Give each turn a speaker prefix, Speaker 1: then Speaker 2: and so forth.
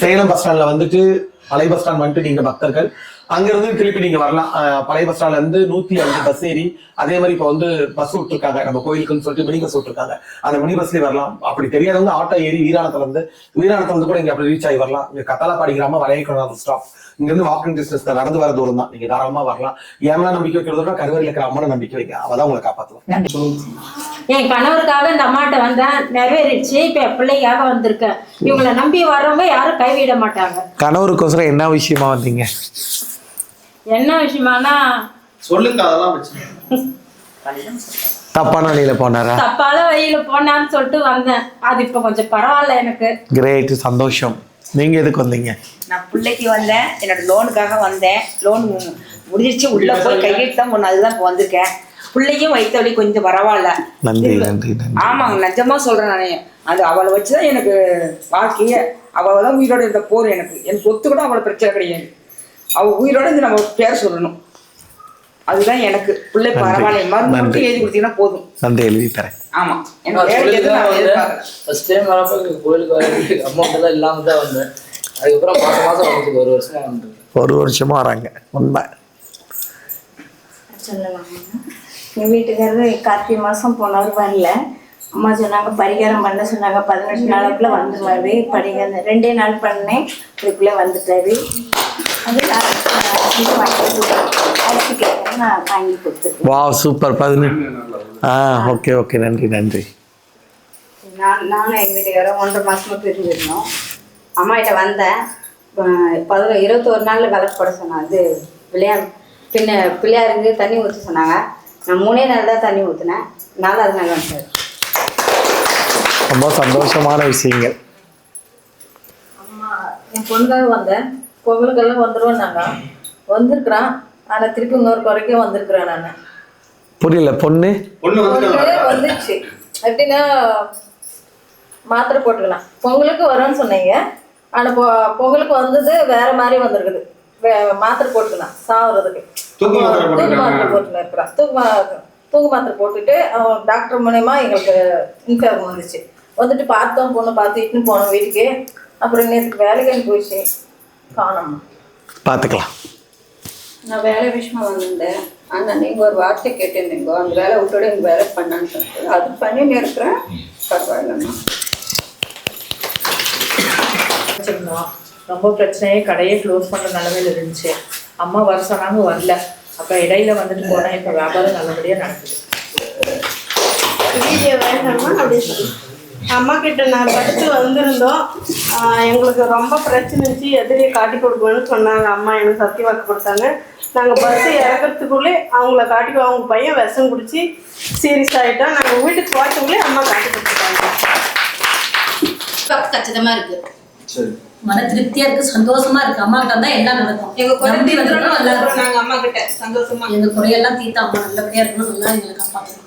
Speaker 1: Salem bus ஸ்டாண்ட்ல வந்துட்டு பழைய பஸ் ஸ்டாண்ட் வந்துட்டு நீங்க பக்தர்கள் அங்கிருந்து திருப்பி நீங்க வரலாம். பழைய பஸ் ஸ்டாண்ட்ல இருந்து 105 பஸ் ஏறி அதே மாதிரி இப்ப வந்து பஸ் விட்டுருக்காங்க நம்ம கோயிலுக்குன்னு சொல்லிட்டு மினி பஸ் விட்டுருக்காங்க. அந்த மினி பஸ்லயே வரலாம். அப்படி தெரியாதவங்க ஆட்டோ ஏறி வீராணத்துல இருந்து கூட இங்க அப்படி ரீச் ஆகி வரலாம். இங்க கத்தாலப்பாடி கிராமம் வளையக்குளம் ஸ்டாப் இங்க இருந்து வாக்கிங் டிஸ்டன்ஸ் நடந்து வர தூரம் தான். நீங்க தாராளமா வரலாம். ஏன்னா நம்பிக்கை வைக்கிறதோட கருவறையில் இருக்கிற அம்மனை நம்பிக்கை வைக்க அவதான் உங்களை காப்பாற்றுவோம்.
Speaker 2: என் கணவருக்காக இந்த அம்மாட்ட வந்தேன், நிறைவேறிடுச்சு. இப்ப பிள்ளைக்காக வந்திருக்கேன். இவங்களை நம்பி வர்றவங்க யாரும் கைவிட மாட்டாங்க.
Speaker 3: கணவருக்கோசரம் என்ன விஷயமா வந்தீங்க?
Speaker 2: என்ன விஷயமானா
Speaker 1: சொல்லுங்க. அதெல்லாம்
Speaker 3: தப்பான வழியில போனாரா?
Speaker 2: தப்பான வழியில போனான்னு சொல்லிட்டு வந்தேன். அது இப்ப கொஞ்சம் பரவாயில்ல எனக்கு.
Speaker 3: கிரேட், சந்தோஷம். நீங்க எதுக்கு வந்தீங்க?
Speaker 4: நான் பிள்ளைக்கு வந்தேன், என்னோட லோனுக்காக வந்தேன். லோன் முடிஞ்சிருச்சு, உள்ள போய் கையெழுத்து தான் போன, அதுதான் இப்போ வந்திருக்கேன். பிள்ளைக்கும் வயிற்று வலி கொஞ்சம் பரவாயில்ல.
Speaker 3: நன்றி நன்றி நன்றி.
Speaker 4: ஆமாங்க, நிஜமா சொல்றேன். நானே அது அவளை வச்சுதான் எனக்கு வாழ்க்கையே. அவள் தான் உயிரோட இருந்த போர். எனக்கு சொத்து கூட அவளை பிரச்சனை கிடையாது. அவள் உயிரோட இருந்து நம்ம பேர் சொல்லணும், அதுதான் எனக்கு. பிள்ளை பரவாயில்ல, மருந்து மட்டும் எழுதி கொடுத்தீங்கன்னா போதும்.
Speaker 3: நன்றி, எழுதி தரேன்.
Speaker 4: ஆமா, எனக்கு
Speaker 5: அமௌண்ட் தான் இல்லாம தான் வந்தேன். அதுக்கப்புறம் மாசம் வந்து 1 வருஷமா வந்து
Speaker 3: 1 வருஷமா வராங்க. உண்மை
Speaker 6: சொல்லலாம். என் வீட்டுக்காரரு கார்த்திகை மாதம் போனவர் வரல. அம்மா சொன்னாங்க பரிகாரம் பண்ண சொன்னாங்க. 18 நாளுக்குள்ளே வந்துடுவாரு. பரிகாரம் 2 நாள் பண்ணேன், அதுக்குள்ளே வந்துட்டாரு. அது அரிசி கேட்க நான் வாங்கி கொடுத்துருக்கேன்.
Speaker 3: வா, சூப்பர். 18. ஓகே ஓகே, நன்றி நன்றி.
Speaker 6: நானும் எங்கள் வீட்டுக்காரரும் 1.5 மாதமாக பிரிஞ்சிருந்தோம். அம்மா கிட்ட வந்தேன். 21 நாளில் விளக்கு போட சொன்னாங்க. அது பிள்ளையாருக்கு தண்ணி ஊற்ற சொன்னாங்க. நான் 3 நாள் தான் தண்ணி ஊற்றினேன். 4வது நாள் வந்துட்டார்.
Speaker 3: ரொம்ப சந்தோஷமான விஷயங்கள்.
Speaker 7: அம்மா என் பொண்ணுக்காக வந்தேன். பொங்கலுக்கெல்லாம் வந்துடுவோம். வந்திருக்கிறான். ஆனால் திருப்பி இன்னொரு குறைக்கும் வந்திருக்கிறேன். நான்
Speaker 3: புரியல. பொண்ணு
Speaker 7: வந்துச்சு எப்படின்னா மாத்திரை போட்டுக்கலாம். பொங்கலுக்கு வரும்னு சொன்னீங்க. ஆனால் பொங்கலுக்கு வந்தது வேற மாதிரி வந்திருக்குது. மாத்திரை போட்டுக்கலாம் சாவறதுக்கு. தூக்கு மாத்திரை போட்டுன்னு இருக்கிறான். தூக்கு மாத்திரை போட்டுட்டு டாக்டர் மூலயமா எங்களுக்கு இன்ஃபார்ம் வந்துச்சு. வந்துட்டு பார்த்தோம், பொண்ணு பார்த்து இட்டுன்னு போனோம் வீட்டுக்கு. அப்புறம் நேற்றுக்கு வேலைக்கு போயிடுச்சு, காணோம்.
Speaker 3: பார்த்துக்கலாம்.
Speaker 6: நான் வேலை விஷயமா வந்திருந்தேன். ஆனால் நீங்கள் ஒரு வார்த்தை கேட்டிருந்தீங்க, அந்த வேலை விட்டோட இந்த வேலை பண்ணான்னு சொல்லிட்டு அது பண்ணின்னு இருக்கிறேன். பரவாயில்லம்மா.
Speaker 7: வச்சுருந்தோம். ரொம்ப பிரச்சனையே, கடையே க்ளோஸ் பண்ணுற நிலமையில இருந்துச்சு. அம்மா வர சொன்னாங்க, வரல. அப்போ இடையில வந்துட்டு போனேன். இப்போ வியாபாரம் நல்லபடியாக நடக்குது.
Speaker 8: வீடியோ வேண்டாமா அப்படி சொல்லி அம்மா கிட்ட நான் படுத்து வந்திருந்தோம். எங்களுக்கு ரொம்ப பிரச்சனை இருந்துச்சு. எதிரியை காட்டி கொடுக்கணும்னு சொன்னாங்க. அம்மா எனக்கு சத்திய வாக்கு கொடுத்தாங்க. நாங்கள் பஸ்ஸு இறக்கிறதுக்குள்ளே அவங்கள காட்டி, அவங்க பையன் விஷம் குடிச்சு சீரியஸ் ஆகிட்டோம். நாங்கள் வீட்டுக்கு போகிறதுக்குள்ளே அம்மா காட்டி கொடுத்துட்டாங்க.
Speaker 2: கச்சிதமா இருக்கு,
Speaker 9: மன திருப்தியா இருக்கு, சந்தோஷமா இருக்கு. அம்மா கிட்ட தான் எல்லாம் நடக்கும்.
Speaker 4: நாங்கள் அம்மா கிட்ட சந்தோஷமா
Speaker 9: எங்க குறையெல்லாம் தீர்த்து அம்மா நல்லபடியா இருக்கணும், நல்லா எங்களை காப்பாற்றணும்.